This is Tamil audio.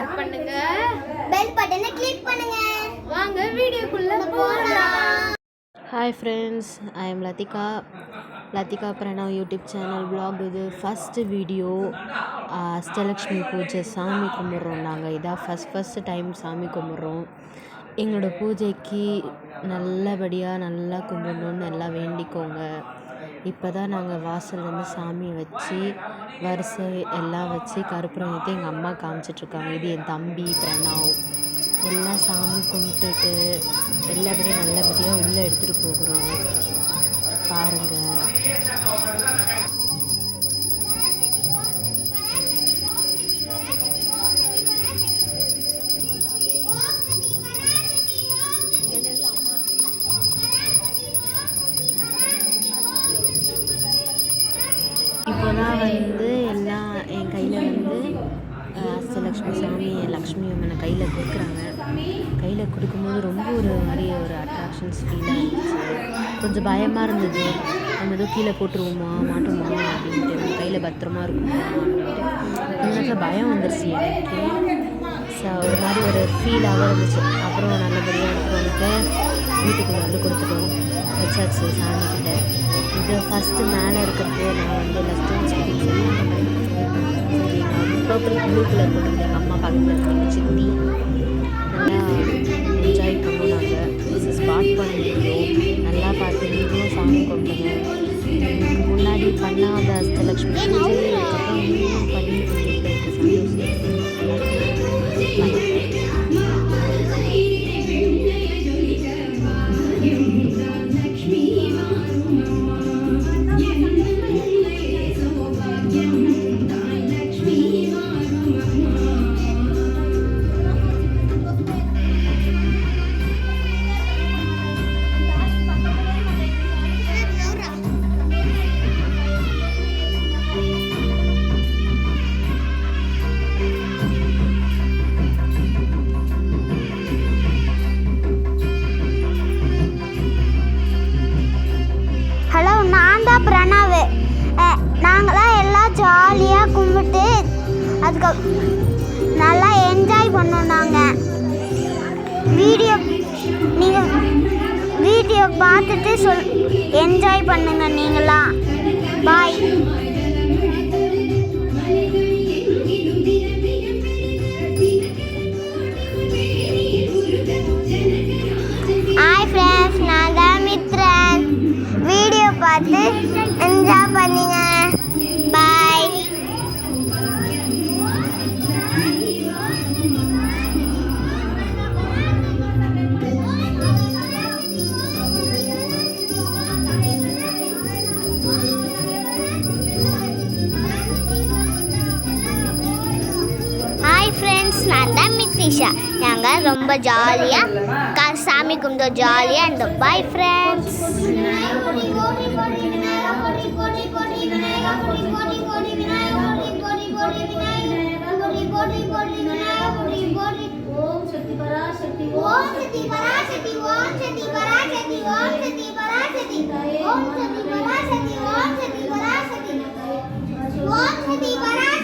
ஷேர் பண்ணுங்க, பெல் பட்டனை கிளிக் பண்ணுங்க. வாங்க வீடியோக்குள்ள போகலாம். Hi friends, I am Lathika Pranav YouTube channel vlog. இது ஃபஸ்ட்டு வீடியோ. அஷ்டலக்ஷ்மி பூஜை சாமி கும்பிட்றோம். நாங்கள் இதான் ஃபஸ்ட்டு டைம் சாமி கும்பிட்றோம். எங்களோட பூஜைக்கு நல்லபடியாக நல்லா கும்பிடணுன்னு எல்லாம் வேண்டிக்கோங்க. இப்போ தான் நாங்கள் வாசல்லேருந்து சாமி வச்சு வரிசை எல்லாம் வச்சு கற்பூரம் ஏற்றி எங்கள் அம்மா காமிச்சிட்ருக்காங்க. இது என் தம்பி பிரணவ். எல்லாம் சாமி கும்பிட்டுட்டு எல்லாபடியும் நல்லபடியாக உள்ளே எடுத்துகிட்டு போகிறோம். பாருங்கள். இப்போ தான் எல்லாம் என் கையில் அஷ்டலக்ஷ்மி சாமி லக்ஷ்மி அம்மனை கையில் கொடுக்குறாங்க. கையில் கொடுக்கும்போது ரொம்ப ஒரு அட்ராக்ஷன்ஸ் ஃபீலாக இருந்துச்சு. கொஞ்சம் பயமாக இருந்தது. நம்ம ஏதோ கீழே போட்டுருவோமா மாட்டோமா அப்படின்ட்டு, கையில் பத்திரமா இருக்குமா அப்படின்ட்டு கொஞ்ச நேரத்தில் பயம் வந்துருச்சு எனக்கு. ஒரு மாதிரி ஒரு ஃபீலாக இருந்துச்சு. அப்புறம் நல்லபடியாக எடுத்துகிட்டு வீட்டுக்கு கொடுத்துட்டோம், வச்சாச்சு சாமிக்கிட்ட. இது ஃபஸ்ட்டு மேலே இருக்கிறது நான் எல்லா ஸ்டோன்ஸ் பர்பிள் ப்ளூ கலர் போட்டிருந்தேன். எங்கள் அம்மா பக்கத்தில் இருந்தீங்க சித்தி. நல்லா என்ஜாய் பண்ணோம். நாங்கள் ஸ்பாட் பண்ணியிருந்தோம். நல்லா பார்த்து நீங்களும் சாமி கும்பிடுங்க. முன்னாடி பண்ணாத அஷ்டலக்ஷ்மி பூஜை அதுக்கப்புறம் நீங்களும் பண்ணிட்டு இருக்க பிரணவ். நாங்களாம் எல்லாம் ஜாலியாக கும்பிட்டு அதுக்கு நல்லா என்ஜாய் பண்ணோம். நாங்கள் நீங்கள் வீடியோ பார்த்துட்டு என்ஜாய் பண்ணுங்க நீங்களாம். பாய். ஹாய் ஃப்ரெண்ட்ஸ், நான் தான் மித்ரன். வீடியோ பார்த்து என்ஜாய் பண்ணுங்க. பாய். ஹாய் ஃப்ரெண்ட்ஸ், நான் தான் மித்ரிஷா. நாங்கள் ரொம்ப ஜாலியாக சாமி கும்பிட்டோம், ஜாலியாக இருந்தோம். Bye friends. ஓம் சக்தி பராசக்தி, ஓம் சக்தி பராசக்தி, ஓம் சக்தி பராசக்தி, ஓம் சக்தி பராசக்தி, ஓம் சக்தி பராசக்தி, ஓம் சக்தி பராசக்தி, ஓம் சக்தி பராசக்தி.